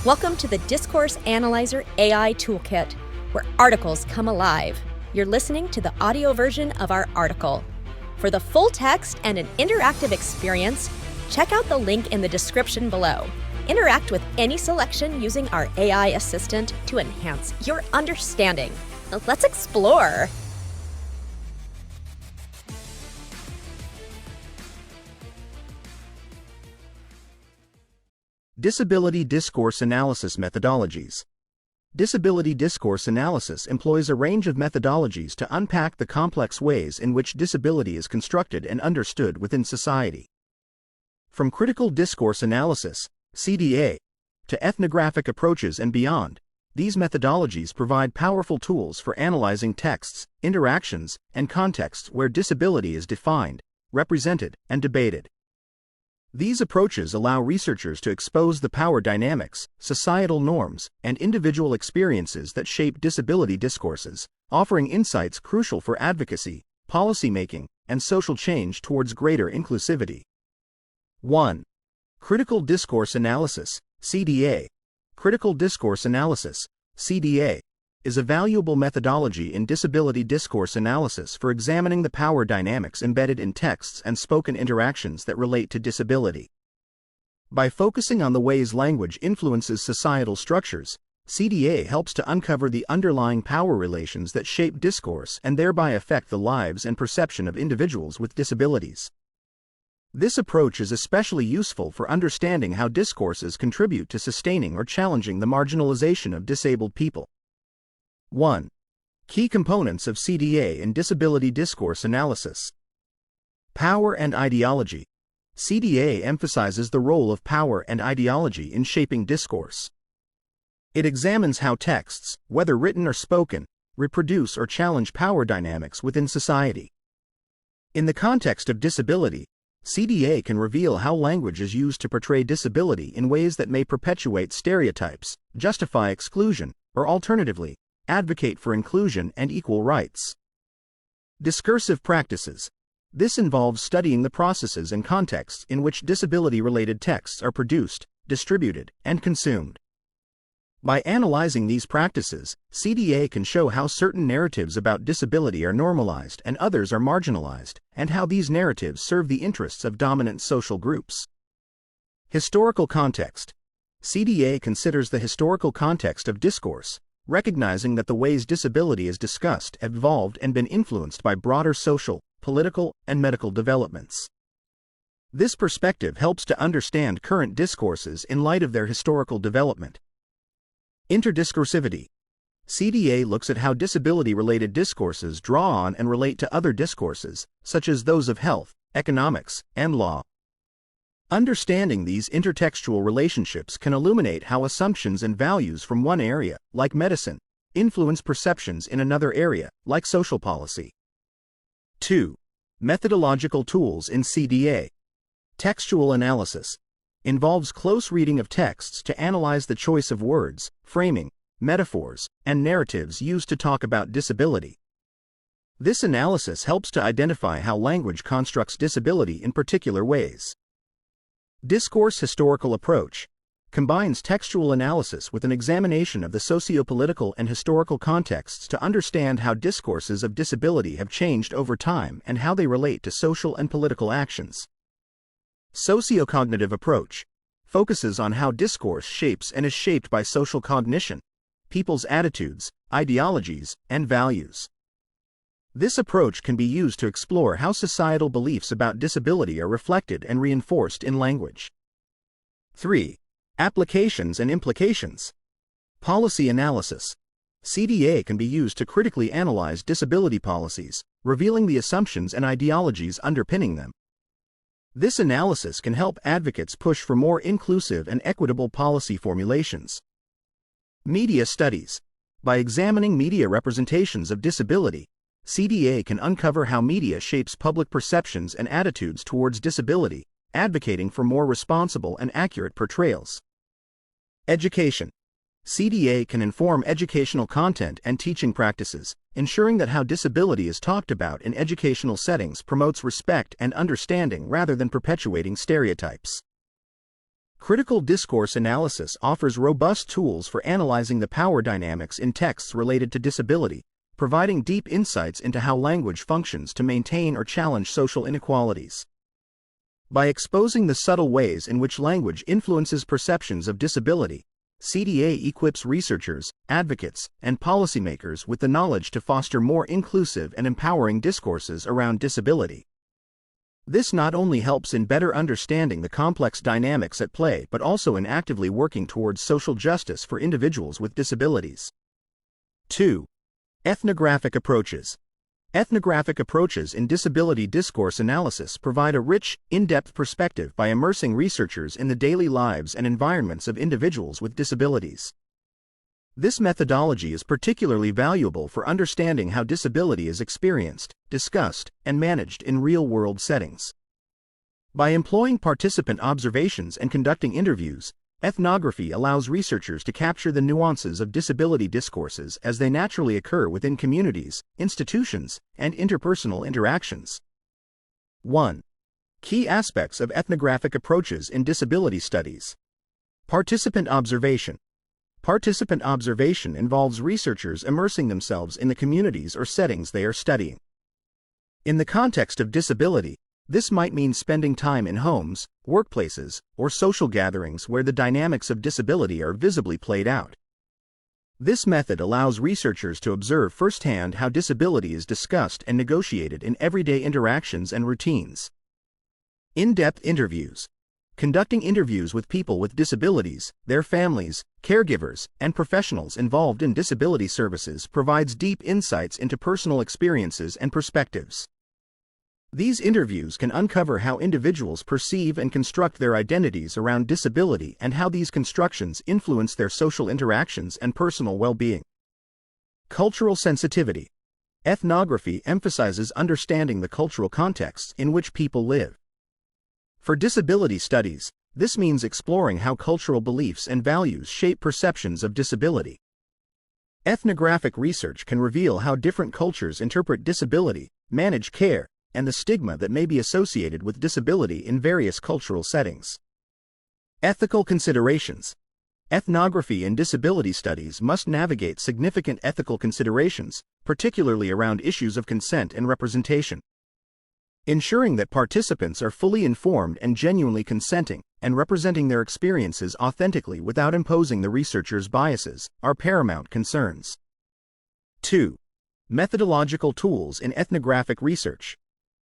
Welcome to the Discourse Analyzer AI Toolkit, where articles come alive. You're listening to the audio version of our article. For the full text and an interactive experience, check out the link in the description below. Interact with any selection using our AI assistant to enhance your understanding. Let's explore. Disability Discourse Analysis Methodologies. Disability discourse analysis employs a range of methodologies to unpack the complex ways in which disability is constructed and understood within society. From critical discourse analysis, CDA, to ethnographic approaches and beyond, these methodologies provide powerful tools for analyzing texts, interactions, and contexts where disability is defined, represented, and debated. These approaches allow researchers to expose the power dynamics, societal norms, and individual experiences that shape disability discourses, offering insights crucial for advocacy, policymaking, and social change towards greater inclusivity. 1. Critical Discourse Analysis, CDA. Critical Discourse Analysis, CDA, is a valuable methodology in disability discourse analysis for examining the power dynamics embedded in texts and spoken interactions that relate to disability. By focusing on the ways language influences societal structures, CDA helps to uncover the underlying power relations that shape discourse and thereby affect the lives and perception of individuals with disabilities. This approach is especially useful for understanding how discourses contribute to sustaining or challenging the marginalization of disabled people. 1. Key components of CDA in disability discourse analysis. Power and ideology. CDA emphasizes the role of power and ideology in shaping discourse. It examines how texts, whether written or spoken, reproduce or challenge power dynamics within society. In the context of disability, CDA can reveal how language is used to portray disability in ways that may perpetuate stereotypes, justify exclusion, or alternatively, advocate for inclusion and equal rights. Discursive practices. This involves studying the processes and contexts in which disability-related texts are produced, distributed, and consumed. By analyzing these practices, CDA can show how certain narratives about disability are normalized and others are marginalized, and how these narratives serve the interests of dominant social groups. Historical context. CDA considers the historical context of discourse, recognizing that the ways disability is discussed have evolved and been influenced by broader social, political, and medical developments. This perspective helps to understand current discourses in light of their historical development. Interdiscursivity. CDA looks at how disability-related discourses draw on and relate to other discourses, such as those of health, economics, and law. Understanding these intertextual relationships can illuminate how assumptions and values from one area, like medicine, influence perceptions in another area, like social policy. 2. Methodological tools in CDA. Textual analysis involves close reading of texts to analyze the choice of words, framing, metaphors, and narratives used to talk about disability. This analysis helps to identify how language constructs disability in particular ways. Discourse historical approach combines textual analysis with an examination of the socio-political and historical contexts to understand how discourses of disability have changed over time and how they relate to social and political actions. Sociocognitive approach focuses on how discourse shapes and is shaped by social cognition, people's attitudes, ideologies, and values. This approach can be used to explore how societal beliefs about disability are reflected and reinforced in language. 3. Applications and implications. Policy analysis. CDA can be used to critically analyze disability policies, revealing the assumptions and ideologies underpinning them. This analysis can help advocates push for more inclusive and equitable policy formulations. Media studies. By examining media representations of disability, CDA can uncover how media shapes public perceptions and attitudes towards disability, advocating for more responsible and accurate portrayals. Education. CDA can inform educational content and teaching practices, ensuring that how disability is talked about in educational settings promotes respect and understanding rather than perpetuating stereotypes. Critical Discourse Analysis offers robust tools for analyzing the power dynamics in texts related to disability, providing deep insights into how language functions to maintain or challenge social inequalities. By exposing the subtle ways in which language influences perceptions of disability, CDA equips researchers, advocates, and policymakers with the knowledge to foster more inclusive and empowering discourses around disability. This not only helps in better understanding the complex dynamics at play but also in actively working towards social justice for individuals with disabilities. 2. Ethnographic approaches. Ethnographic approaches in disability discourse analysis provide a rich, in-depth perspective by immersing researchers in the daily lives and environments of individuals with disabilities. This methodology is particularly valuable for understanding how disability is experienced, discussed, and managed in real-world settings. By employing participant observations and conducting interviews, ethnography allows researchers to capture the nuances of disability discourses as they naturally occur within communities, institutions, and interpersonal interactions. 1. Key aspects of ethnographic approaches in disability studies. Participant observation. Participant observation involves researchers immersing themselves in the communities or settings they are studying. In the context of disability, this might mean spending time in homes, workplaces, or social gatherings where the dynamics of disability are visibly played out. This method allows researchers to observe firsthand how disability is discussed and negotiated in everyday interactions and routines. In-depth interviews. Conducting interviews with people with disabilities, their families, caregivers, and professionals involved in disability services provides deep insights into personal experiences and perspectives. These interviews can uncover how individuals perceive and construct their identities around disability and how these constructions influence their social interactions and personal well-being. Cultural sensitivity. Ethnography emphasizes understanding the cultural contexts in which people live. For disability studies, this means exploring how cultural beliefs and values shape perceptions of disability. Ethnographic research can reveal how different cultures interpret disability, manage care, and the stigma that may be associated with disability in various cultural settings. Ethical considerations. Ethnography in disability studies must navigate significant ethical considerations, particularly around issues of consent and representation. Ensuring that participants are fully informed and genuinely consenting, and representing their experiences authentically without imposing the researcher's biases, are paramount concerns. 2. Methodological tools in ethnographic research.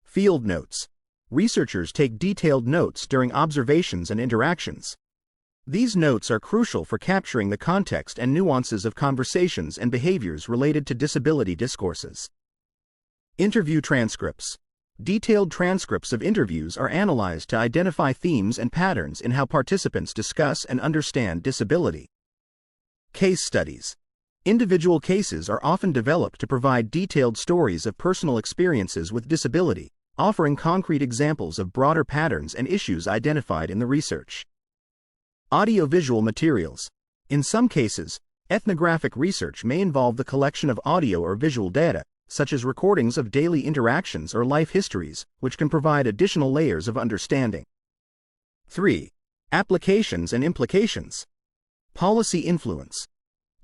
Field notes. Researchers take detailed notes during observations and interactions. These notes are crucial for capturing the context and nuances of conversations and behaviors related to disability discourses. Interview transcripts. Detailed transcripts of interviews are analyzed to identify themes and patterns in how participants discuss and understand disability. Case studies. Individual cases are often developed to provide detailed stories of personal experiences with disability, offering concrete examples of broader patterns and issues identified in the research. Audiovisual materials. In some cases, ethnographic research may involve the collection of audio or visual data, such as recordings of daily interactions or life histories, which can provide additional layers of understanding. 3. Applications and implications. Policy influence.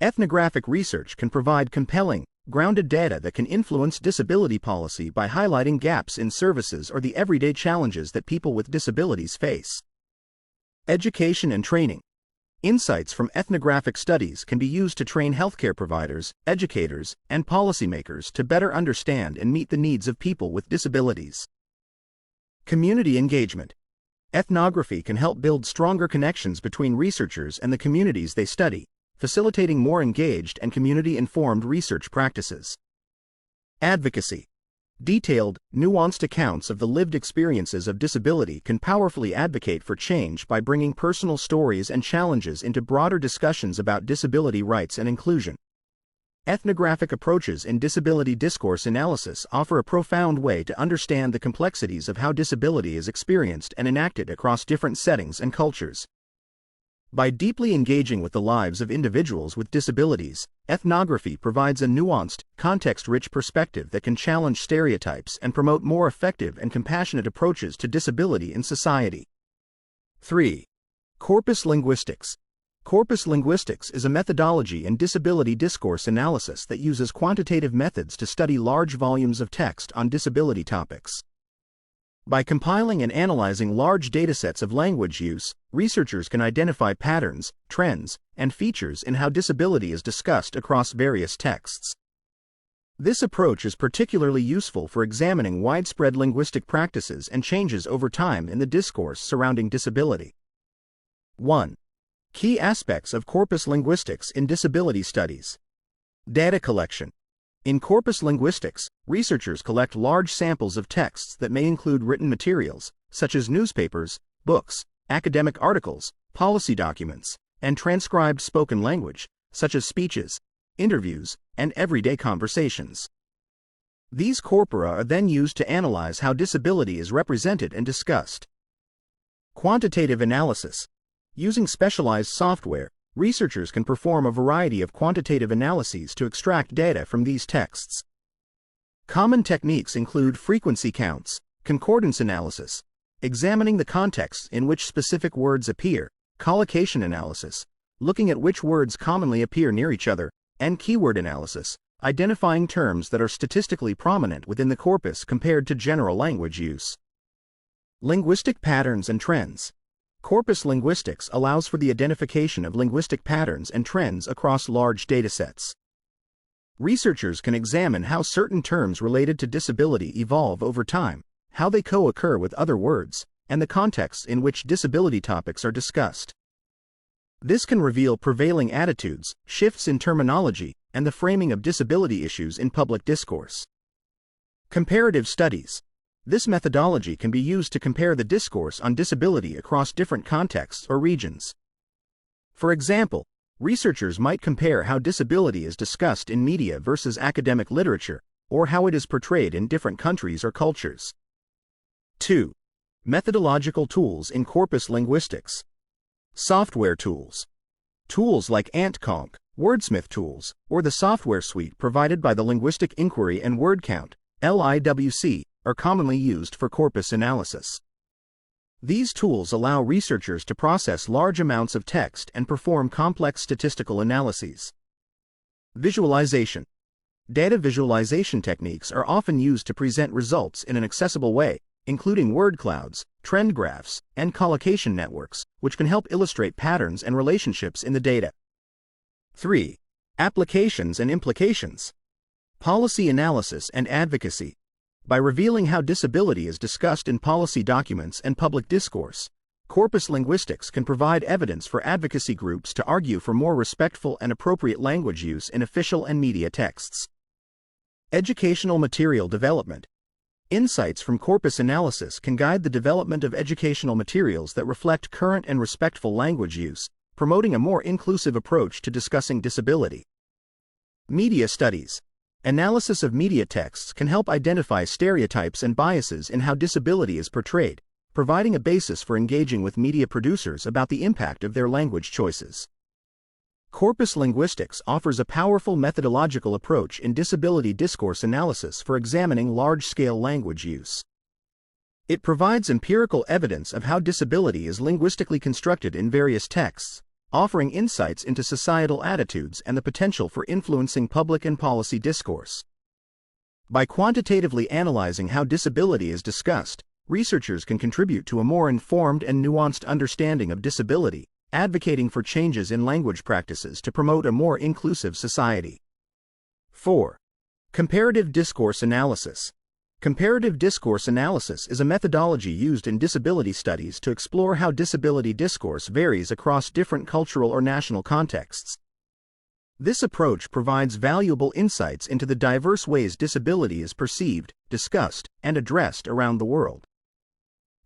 Ethnographic research can provide compelling, grounded data that can influence disability policy by highlighting gaps in services or the everyday challenges that people with disabilities face. Education and training. Insights from ethnographic studies can be used to train healthcare providers, educators, and policymakers to better understand and meet the needs of people with disabilities. Community engagement. Ethnography can help build stronger connections between researchers and the communities they study, facilitating more engaged and community-informed research practices. Advocacy. Detailed, nuanced accounts of the lived experiences of disability can powerfully advocate for change by bringing personal stories and challenges into broader discussions about disability rights and inclusion. Ethnographic approaches in disability discourse analysis offer a profound way to understand the complexities of how disability is experienced and enacted across different settings and cultures. By deeply engaging with the lives of individuals with disabilities, ethnography provides a nuanced, context-rich perspective that can challenge stereotypes and promote more effective and compassionate approaches to disability in society. 3. Corpus linguistics. Corpus linguistics is a methodology in disability discourse analysis that uses quantitative methods to study large volumes of text on disability topics. By compiling and analyzing large datasets of language use, researchers can identify patterns, trends, and features in how disability is discussed across various texts. This approach is particularly useful for examining widespread linguistic practices and changes over time in the discourse surrounding disability. 1. Key aspects of corpus linguistics in disability studies. Data collection. In corpus linguistics, researchers collect large samples of texts that may include written materials, such as newspapers, books, academic articles, policy documents, and transcribed spoken language, such as speeches, interviews, and everyday conversations. These corpora are then used to analyze how disability is represented and discussed. Quantitative analysis. Using specialized software, researchers can perform a variety of quantitative analyses to extract data from these texts. Common techniques include frequency counts, concordance analysis, examining the context in which specific words appear, collocation analysis, looking at which words commonly appear near each other, and keyword analysis, identifying terms that are statistically prominent within the corpus compared to general language use. Linguistic patterns and trends. Corpus linguistics allows for the identification of linguistic patterns and trends across large datasets. Researchers can examine how certain terms related to disability evolve over time, how they co-occur with other words, and the contexts in which disability topics are discussed. This can reveal prevailing attitudes, shifts in terminology, and the framing of disability issues in public discourse. Comparative studies. This methodology can be used to compare the discourse on disability across different contexts or regions. For example, researchers might compare how disability is discussed in media versus academic literature, or how it is portrayed in different countries or cultures. 2. Methodological tools in corpus linguistics. Software tools. Tools like AntConc, Wordsmith tools, or the software suite provided by the Linguistic Inquiry and Word Count, LIWC, are commonly used for corpus analysis. These tools allow researchers to process large amounts of text and perform complex statistical analyses. Visualization. Data visualization techniques are often used to present results in an accessible way, including word clouds, trend graphs, and collocation networks, which can help illustrate patterns and relationships in the data. 3. Applications and implications. Policy analysis and advocacy. By revealing how disability is discussed in policy documents and public discourse, corpus linguistics can provide evidence for advocacy groups to argue for more respectful and appropriate language use in official and media texts. Educational material development. Insights from corpus analysis can guide the development of educational materials that reflect current and respectful language use, promoting a more inclusive approach to discussing disability. Media studies. Analysis of media texts can help identify stereotypes and biases in how disability is portrayed, providing a basis for engaging with media producers about the impact of their language choices. Corpus linguistics offers a powerful methodological approach in disability discourse analysis for examining large-scale language use. It provides empirical evidence of how disability is linguistically constructed in various texts, offering insights into societal attitudes and the potential for influencing public and policy discourse. By quantitatively analyzing how disability is discussed, researchers can contribute to a more informed and nuanced understanding of disability, advocating for changes in language practices to promote a more inclusive society. 4. Comparative discourse analysis. Comparative discourse analysis is a methodology used in disability studies to explore how disability discourse varies across different cultural or national contexts. This approach provides valuable insights into the diverse ways disability is perceived, discussed, and addressed around the world.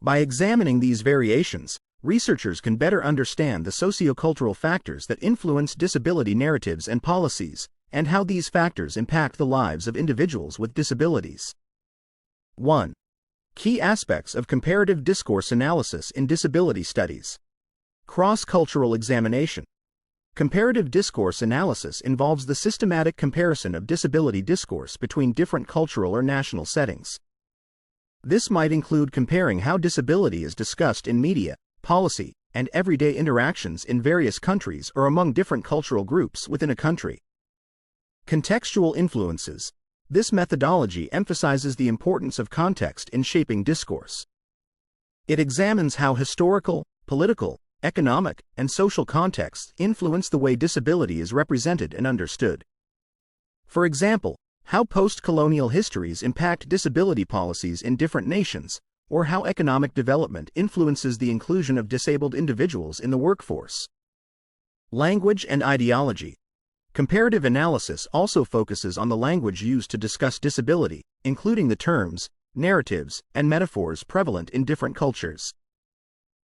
By examining these variations, researchers can better understand the sociocultural factors that influence disability narratives and policies, and how these factors impact the lives of individuals with disabilities. 1. Key aspects of comparative discourse analysis in disability studies. Cross-cultural examination. Comparative discourse analysis involves the systematic comparison of disability discourse between different cultural or national settings. This might include comparing how disability is discussed in media, policy, and everyday interactions in various countries or among different cultural groups within a country. Contextual influences. This methodology emphasizes the importance of context in shaping discourse. It examines how historical, political, economic, and social contexts influence the way disability is represented and understood. For example, how post-colonial histories impact disability policies in different nations, or how economic development influences the inclusion of disabled individuals in the workforce. Language and ideology. Comparative analysis also focuses on the language used to discuss disability, including the terms, narratives, and metaphors prevalent in different cultures.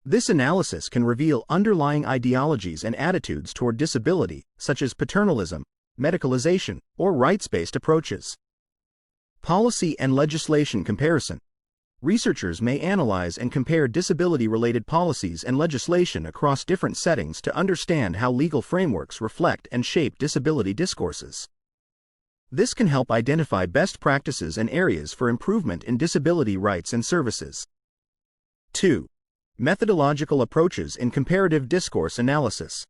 This analysis can reveal underlying ideologies and attitudes toward disability, such as paternalism, medicalization, or rights-based approaches. Policy and legislation comparison. Researchers may analyze and compare disability-related policies and legislation across different settings to understand how legal frameworks reflect and shape disability discourses. This can help identify best practices and areas for improvement in disability rights and services. 2. Methodological approaches in comparative discourse analysis.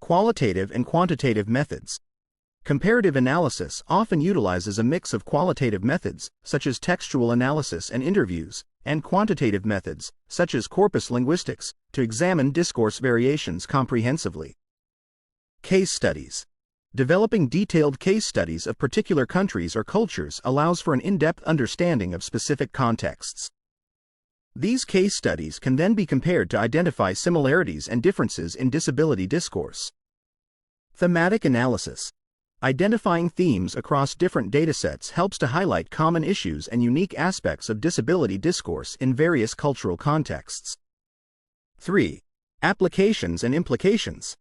Qualitative and quantitative methods. Comparative analysis often utilizes a mix of qualitative methods, such as textual analysis and interviews, and quantitative methods, such as corpus linguistics, to examine discourse variations comprehensively. Case studies. Developing detailed case studies of particular countries or cultures allows for an in-depth understanding of specific contexts. These case studies can then be compared to identify similarities and differences in disability discourse. Thematic analysis. Identifying themes across different datasets helps to highlight common issues and unique aspects of disability discourse in various cultural contexts. 3. Applications and implications.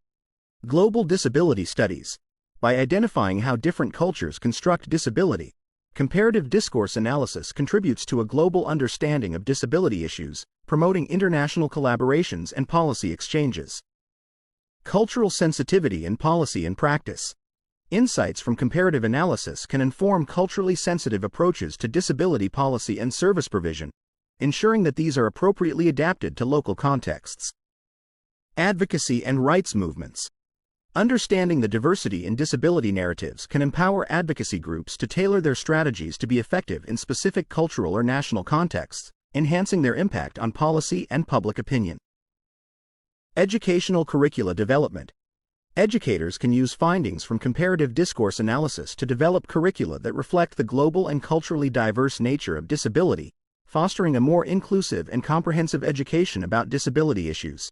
Global disability studies. By identifying how different cultures construct disability, comparative discourse analysis contributes to a global understanding of disability issues, promoting international collaborations and policy exchanges. Cultural sensitivity in policy and practice. Insights from comparative analysis can inform culturally sensitive approaches to disability policy and service provision, ensuring that these are appropriately adapted to local contexts. Advocacy and rights movements. Understanding the diversity in disability narratives can empower advocacy groups to tailor their strategies to be effective in specific cultural or national contexts, enhancing their impact on policy and public opinion. Educational curricula development. Educators can use findings from comparative discourse analysis to develop curricula that reflect the global and culturally diverse nature of disability, fostering a more inclusive and comprehensive education about disability issues.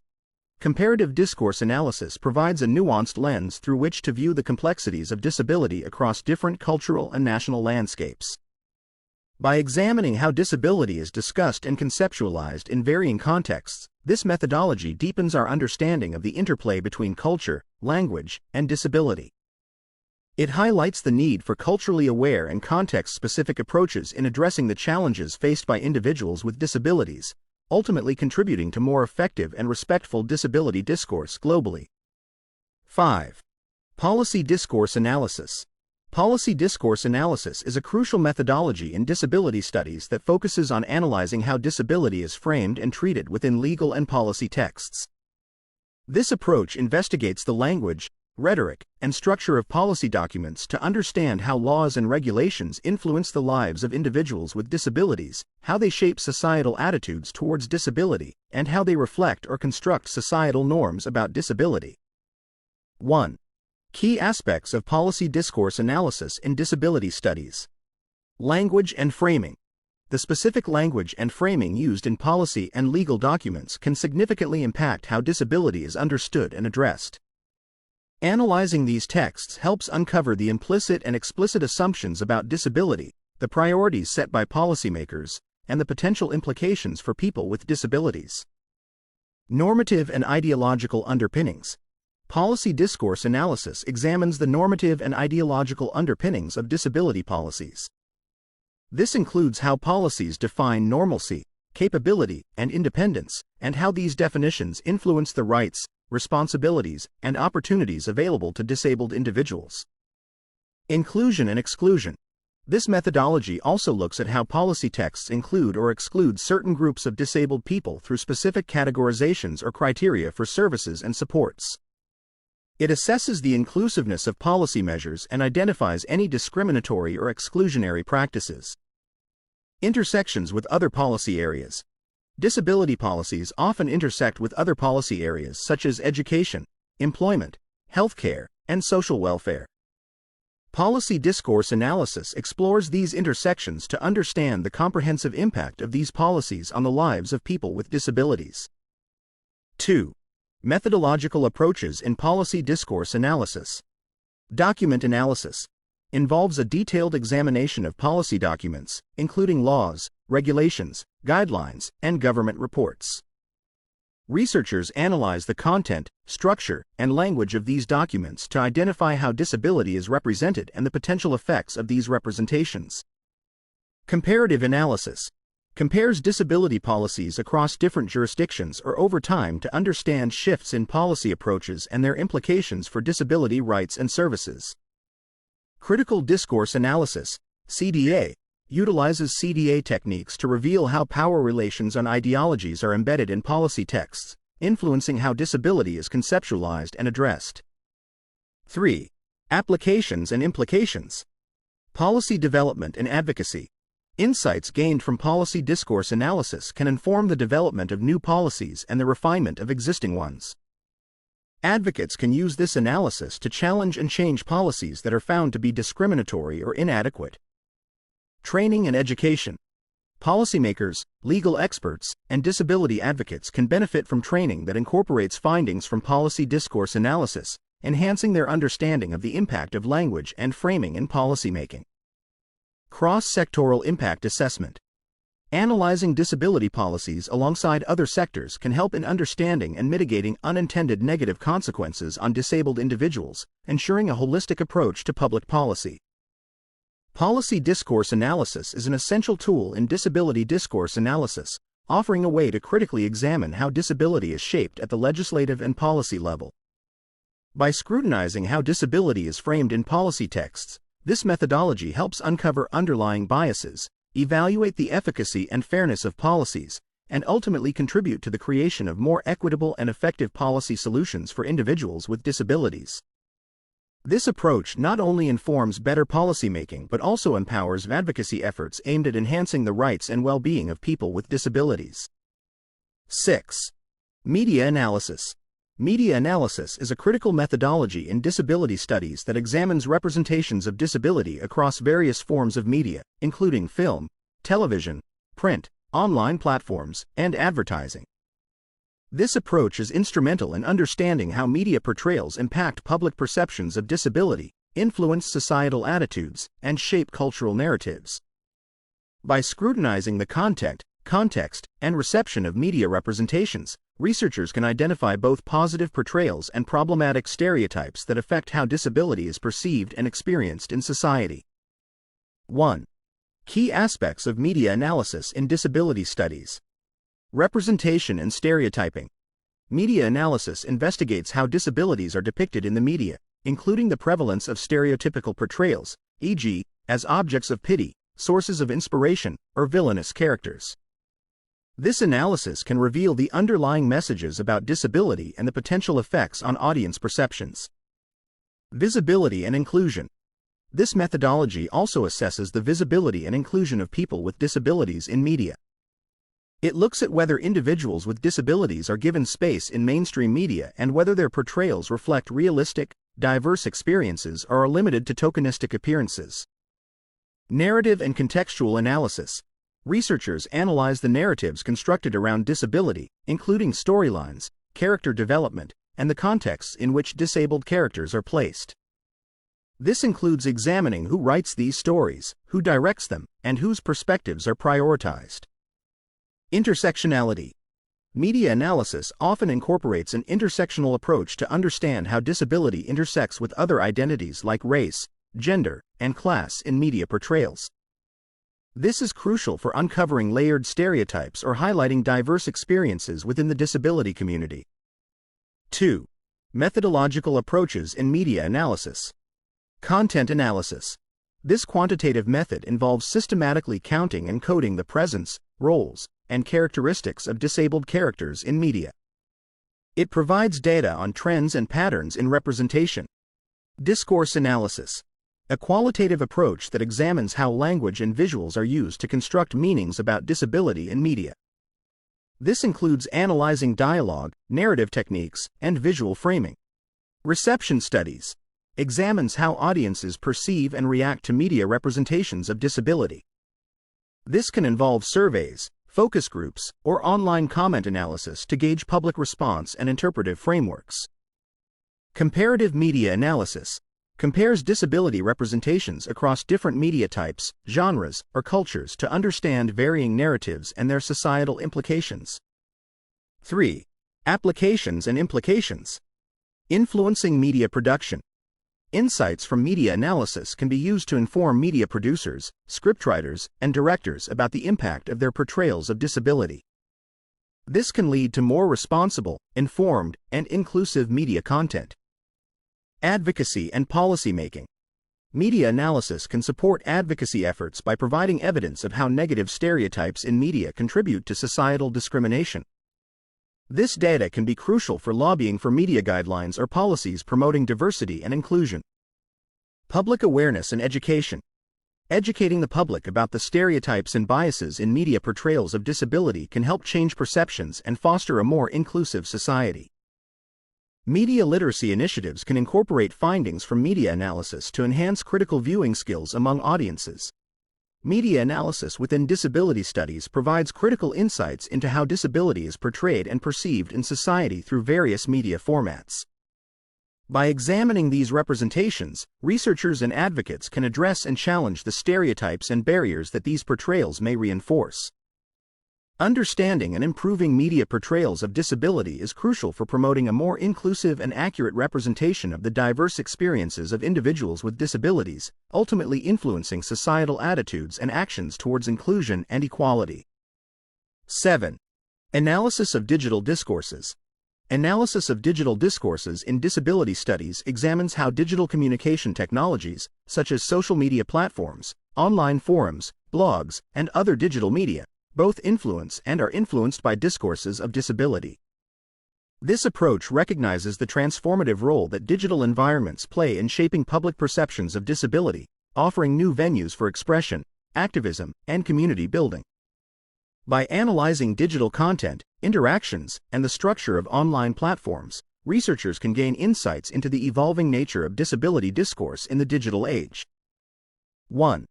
Comparative discourse analysis provides a nuanced lens through which to view the complexities of disability across different cultural and national landscapes. By examining how disability is discussed and conceptualized in varying contexts, this methodology deepens our understanding of the interplay between culture, language, and disability. It highlights the need for culturally aware and context-specific approaches in addressing the challenges faced by individuals with disabilities, ultimately contributing to more effective and respectful disability discourse globally. 5. Policy discourse analysis. Policy discourse analysis is a crucial methodology in disability studies that focuses on analyzing how disability is framed and treated within legal and policy texts. This approach investigates the language, rhetoric, and structure of policy documents to understand how laws and regulations influence the lives of individuals with disabilities, how they shape societal attitudes towards disability, and how they reflect or construct societal norms about disability. 1. Key aspects of policy discourse analysis in disability studies. Language and framing. The specific language and framing used in policy and legal documents can significantly impact how disability is understood and addressed. Analyzing these texts helps uncover the implicit and explicit assumptions about disability, the priorities set by policymakers, and the potential implications for people with disabilities. Normative and ideological underpinnings. Policy discourse analysis examines the normative and ideological underpinnings of disability policies. This includes how policies define normalcy, capability, and independence, and how these definitions influence the rights, responsibilities, and opportunities available to disabled individuals. Inclusion and exclusion. This methodology also looks at how policy texts include or exclude certain groups of disabled people through specific categorizations or criteria for services and supports. It assesses the inclusiveness of policy measures and identifies any discriminatory or exclusionary practices. Intersections with other policy areas. Disability policies often intersect with other policy areas such as education, employment, healthcare, and social welfare. Policy discourse analysis explores these intersections to understand the comprehensive impact of these policies on the lives of people with disabilities. 2. Methodological approaches in policy discourse analysis. Document analysis involves a detailed examination of policy documents, including laws, regulations, guidelines, and government reports. Researchers analyze the content, structure, and language of these documents to identify how disability is represented and the potential effects of these representations. Comparative analysis compares disability policies across different jurisdictions or over time to understand shifts in policy approaches and their implications for disability rights and services. Critical Discourse Analysis, CDA, utilizes CDA techniques to reveal how power relations and ideologies are embedded in policy texts, influencing how disability is conceptualized and addressed. 3. Applications and implications. Policy development and advocacy. Insights gained from policy discourse analysis can inform the development of new policies and the refinement of existing ones. Advocates can use this analysis to challenge and change policies that are found to be discriminatory or inadequate. Training and education. Policymakers, legal experts, and disability advocates can benefit from training that incorporates findings from policy discourse analysis, enhancing their understanding of the impact of language and framing in policymaking. Cross-sectoral impact assessment. Analyzing disability policies alongside other sectors can help in understanding and mitigating unintended negative consequences on disabled individuals, ensuring a holistic approach to public policy. Policy discourse analysis is an essential tool in disability discourse analysis, offering a way to critically examine how disability is shaped at the legislative and policy level. By scrutinizing how disability is framed in policy texts, this methodology helps uncover underlying biases, evaluate the efficacy and fairness of policies, and ultimately contribute to the creation of more equitable and effective policy solutions for individuals with disabilities. This approach not only informs better policymaking but also empowers advocacy efforts aimed at enhancing the rights and well-being of people with disabilities. 6. Media analysis. Media analysis is a critical methodology in disability studies that examines representations of disability across various forms of media, including film, television, print, online platforms, and advertising. This approach is instrumental in understanding how media portrayals impact public perceptions of disability, influence societal attitudes, and shape cultural narratives. By scrutinizing the content, context, and reception of media representations, researchers can identify both positive portrayals and problematic stereotypes that affect how disability is perceived and experienced in society. 1. Key aspects of media analysis in disability studies. Representation and stereotyping. Media analysis investigates how disabilities are depicted in the media, including the prevalence of stereotypical portrayals, e.g., as objects of pity, sources of inspiration, or villainous characters. This analysis can reveal the underlying messages about disability and the potential effects on audience perceptions. Visibility and inclusion. This methodology also assesses the visibility and inclusion of people with disabilities in media. It looks at whether individuals with disabilities are given space in mainstream media and whether their portrayals reflect realistic, diverse experiences or are limited to tokenistic appearances. Narrative and contextual analysis. Researchers analyze the narratives constructed around disability, including storylines, character development, and the contexts in which disabled characters are placed. This includes examining who writes these stories, who directs them, and whose perspectives are prioritized. Intersectionality. Media analysis often incorporates an intersectional approach to understand how disability intersects with other identities like race, gender, and class in media portrayals. This is crucial for uncovering layered stereotypes or highlighting diverse experiences within the disability community. 2. Methodological approaches in media analysis. Content analysis. This quantitative method involves systematically counting and coding the presence, roles, and characteristics of disabled characters in media. It provides data on trends and patterns in representation. Discourse analysis, a qualitative approach that examines how language and visuals are used to construct meanings about disability in media. This includes analyzing dialogue, narrative techniques, and visual framing. Reception studies examines how audiences perceive and react to media representations of disability. This can involve surveys, focus groups, or online comment analysis to gauge public response and interpretive frameworks. Comparative media analysis compares disability representations across different media types, genres, or cultures to understand varying narratives and their societal implications. 3. Applications and implications. Influencing media production. Insights from media analysis can be used to inform media producers, scriptwriters, and directors about the impact of their portrayals of disability. This can lead to more responsible, informed, and inclusive media content. Advocacy and policymaking. Media analysis can support advocacy efforts by providing evidence of how negative stereotypes in media contribute to societal discrimination. This data can be crucial for lobbying for media guidelines or policies promoting diversity and inclusion. Public awareness and education. Educating the public about the stereotypes and biases in media portrayals of disability can help change perceptions and foster a more inclusive society. Media literacy initiatives can incorporate findings from media analysis to enhance critical viewing skills among audiences. Media analysis within disability studies provides critical insights into how disability is portrayed and perceived in society through various media formats. By examining these representations, researchers and advocates can address and challenge the stereotypes and barriers that these portrayals may reinforce. Understanding and improving media portrayals of disability is crucial for promoting a more inclusive and accurate representation of the diverse experiences of individuals with disabilities, ultimately influencing societal attitudes and actions towards inclusion and equality. 7. Analysis of digital discourses. Analysis of digital discourses in disability studies examines how digital communication technologies, such as social media platforms, online forums, blogs, and other digital media, both influence and are influenced by discourses of disability. This approach recognizes the transformative role that digital environments play in shaping public perceptions of disability, offering new venues for expression, activism, and community building. By analyzing digital content, interactions, and the structure of online platforms, researchers can gain insights into the evolving nature of disability discourse in the digital age. 1.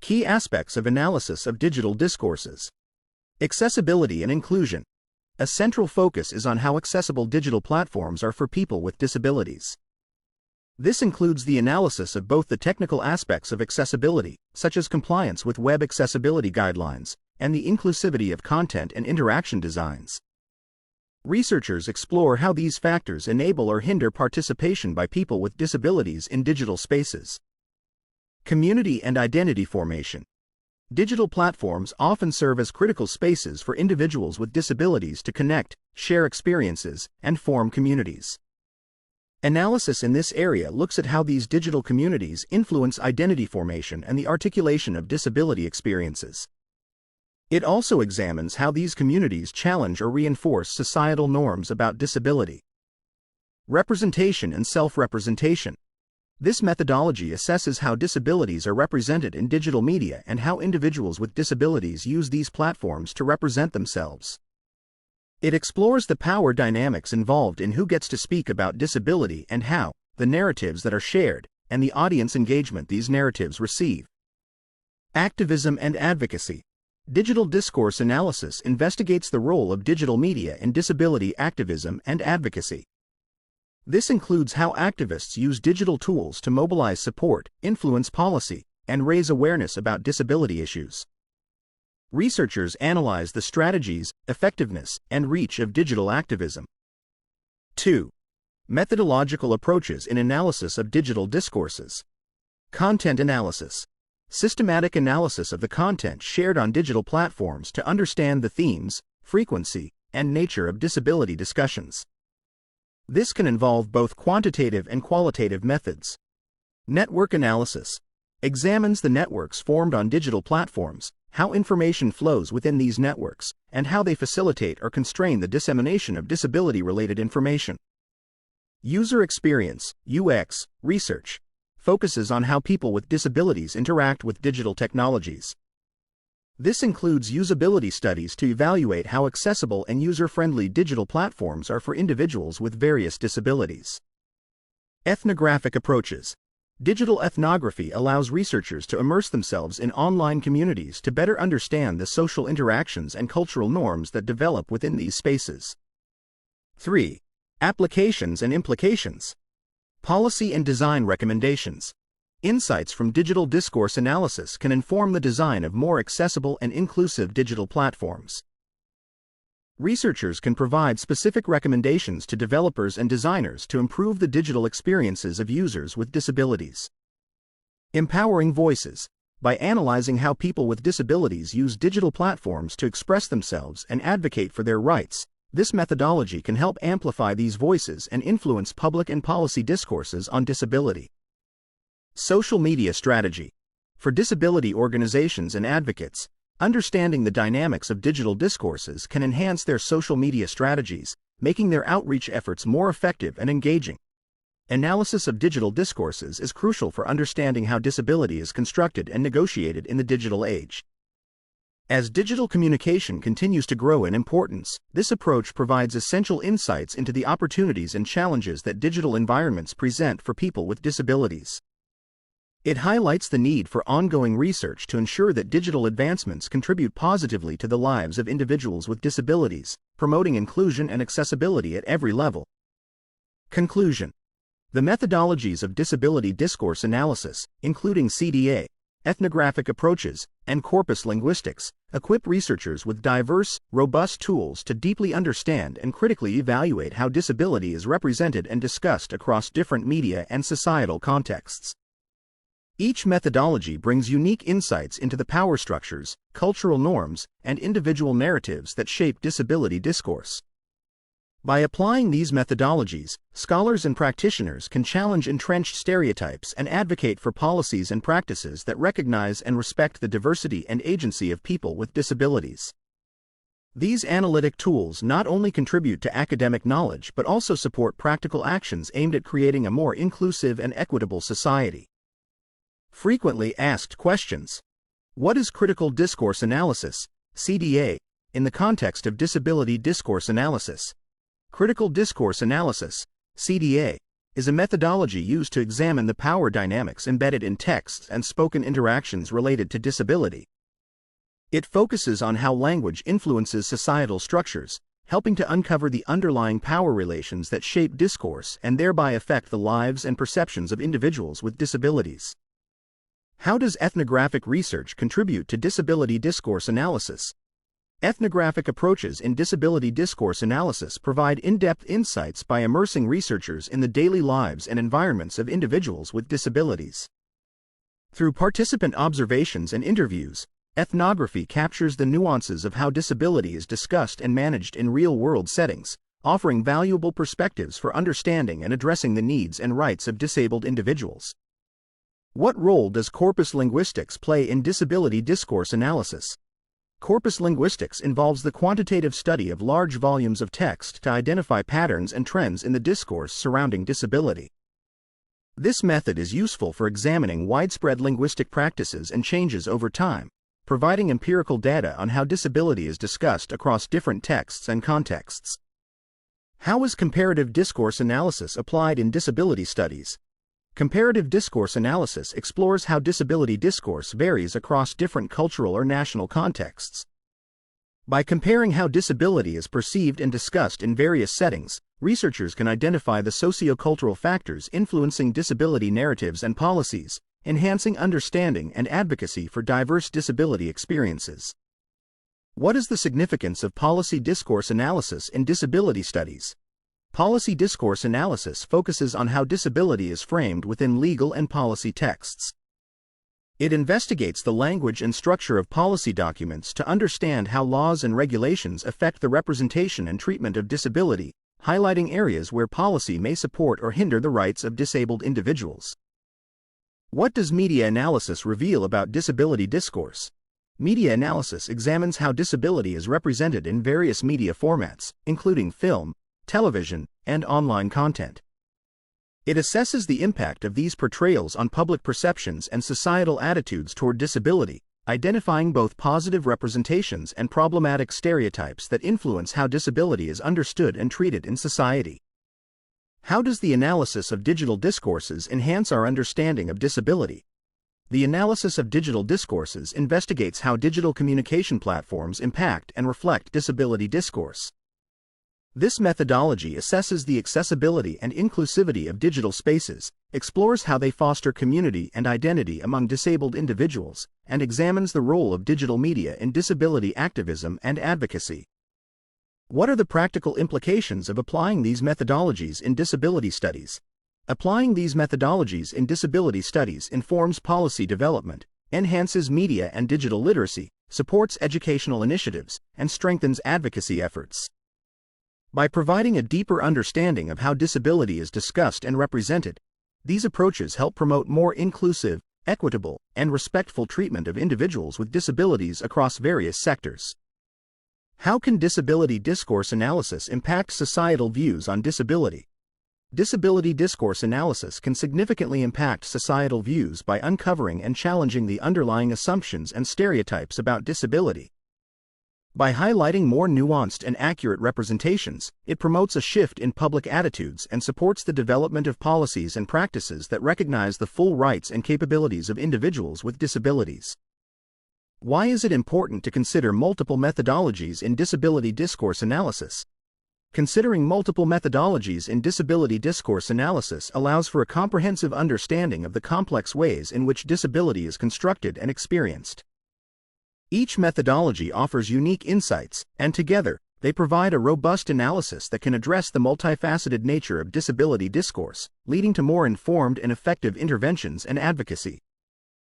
Key aspects of analysis of digital discourses. Accessibility and inclusion. A central focus is on how accessible digital platforms are for people with disabilities. This includes the analysis of both the technical aspects of accessibility, such as compliance with web accessibility guidelines, and the inclusivity of content and interaction designs. Researchers explore how these factors enable or hinder participation by people with disabilities in digital spaces. Community and identity formation. Digital platforms often serve as critical spaces for individuals with disabilities to connect, share experiences, and form communities. Analysis in this area looks at how these digital communities influence identity formation and the articulation of disability experiences. It also examines how these communities challenge or reinforce societal norms about disability. Representation and self-representation. This methodology assesses how disabilities are represented in digital media and how individuals with disabilities use these platforms to represent themselves. It explores the power dynamics involved in who gets to speak about disability and how, the narratives that are shared, and the audience engagement these narratives receive. Activism and advocacy. Digital discourse analysis investigates the role of digital media in disability activism and advocacy. This includes how activists use digital tools to mobilize support, influence policy, and raise awareness about disability issues. Researchers analyze the strategies, effectiveness, and reach of digital activism. 2. Methodological approaches in analysis of digital discourses. Content analysis. Systematic analysis of the content shared on digital platforms to understand the themes, frequency, and nature of disability discussions. This can involve both quantitative and qualitative methods. Network analysis. examines the networks formed on digital platforms, how information flows within these networks, and how they facilitate or constrain the dissemination of disability-related information. User experience (UX) research focuses on how people with disabilities interact with digital technologies. This includes usability studies to evaluate how accessible and user-friendly digital platforms are for individuals with various disabilities. Ethnographic approaches. Digital ethnography allows researchers to immerse themselves in online communities to better understand the social interactions and cultural norms that develop within these spaces. 3. Applications and implications. Policy and design recommendations. Insights from digital discourse analysis can inform the design of more accessible and inclusive digital platforms. Researchers can provide specific recommendations to developers and designers to improve the digital experiences of users with disabilities. Empowering voices. By analyzing how people with disabilities use digital platforms to express themselves and advocate for their rights, this methodology can help amplify these voices and influence public and policy discourses on disability. Social media strategy. For disability organizations and advocates, understanding the dynamics of digital discourses can enhance their social media strategies, making their outreach efforts more effective and engaging. Analysis of digital discourses is crucial for understanding how disability is constructed and negotiated in the digital age. As digital communication continues to grow in importance, this approach provides essential insights into the opportunities and challenges that digital environments present for people with disabilities. It highlights the need for ongoing research to ensure that digital advancements contribute positively to the lives of individuals with disabilities, promoting inclusion and accessibility at every level. Conclusion. The methodologies of disability discourse analysis, including CDA, ethnographic approaches, and corpus linguistics, equip researchers with diverse, robust tools to deeply understand and critically evaluate how disability is represented and discussed across different media and societal contexts. Each methodology brings unique insights into the power structures, cultural norms, and individual narratives that shape disability discourse. By applying these methodologies, scholars and practitioners can challenge entrenched stereotypes and advocate for policies and practices that recognize and respect the diversity and agency of people with disabilities. These analytic tools not only contribute to academic knowledge but also support practical actions aimed at creating a more inclusive and equitable society. Frequently asked questions. What is critical discourse analysis, CDA, in the context of disability discourse analysis? Critical discourse analysis, CDA, is a methodology used to examine the power dynamics embedded in texts and spoken interactions related to disability. It focuses on how language influences societal structures, helping to uncover the underlying power relations that shape discourse and thereby affect the lives and perceptions of individuals with disabilities. How does ethnographic research contribute to disability discourse analysis? Ethnographic approaches in disability discourse analysis provide in-depth insights by immersing researchers in the daily lives and environments of individuals with disabilities. Through participant observations and interviews, ethnography captures the nuances of how disability is discussed and managed in real-world settings, offering valuable perspectives for understanding and addressing the needs and rights of disabled individuals. What role does corpus linguistics play in disability discourse analysis? Corpus linguistics involves the quantitative study of large volumes of text to identify patterns and trends in the discourse surrounding disability. This method is useful for examining widespread linguistic practices and changes over time, providing empirical data on how disability is discussed across different texts and contexts. How is comparative discourse analysis applied in disability studies? Comparative discourse analysis explores how disability discourse varies across different cultural or national contexts. By comparing how disability is perceived and discussed in various settings, researchers can identify the sociocultural factors influencing disability narratives and policies, enhancing understanding and advocacy for diverse disability experiences. What is the significance of policy discourse analysis in disability studies? Policy discourse analysis focuses on how disability is framed within legal and policy texts. It investigates the language and structure of policy documents to understand how laws and regulations affect the representation and treatment of disability, highlighting areas where policy may support or hinder the rights of disabled individuals. What does media analysis reveal about disability discourse? Media analysis examines how disability is represented in various media formats, including film, television, and online content. It assesses the impact of these portrayals on public perceptions and societal attitudes toward disability, identifying both positive representations and problematic stereotypes that influence how disability is understood and treated in society. How does the analysis of digital discourses enhance our understanding of disability? The analysis of digital discourses investigates how digital communication platforms impact and reflect disability discourse. This methodology assesses the accessibility and inclusivity of digital spaces, explores how they foster community and identity among disabled individuals, and examines the role of digital media in disability activism and advocacy. What are the practical implications of applying these methodologies in disability studies? Applying these methodologies in disability studies informs policy development, enhances media and digital literacy, supports educational initiatives, and strengthens advocacy efforts. By providing a deeper understanding of how disability is discussed and represented, these approaches help promote more inclusive, equitable, and respectful treatment of individuals with disabilities across various sectors. How can disability discourse analysis impact societal views on disability? Disability discourse analysis can significantly impact societal views by uncovering and challenging the underlying assumptions and stereotypes about disability. By highlighting more nuanced and accurate representations, it promotes a shift in public attitudes and supports the development of policies and practices that recognize the full rights and capabilities of individuals with disabilities. Why is it important to consider multiple methodologies in disability discourse analysis? Considering multiple methodologies in disability discourse analysis allows for a comprehensive understanding of the complex ways in which disability is constructed and experienced. Each methodology offers unique insights, and together, they provide a robust analysis that can address the multifaceted nature of disability discourse, leading to more informed and effective interventions and advocacy.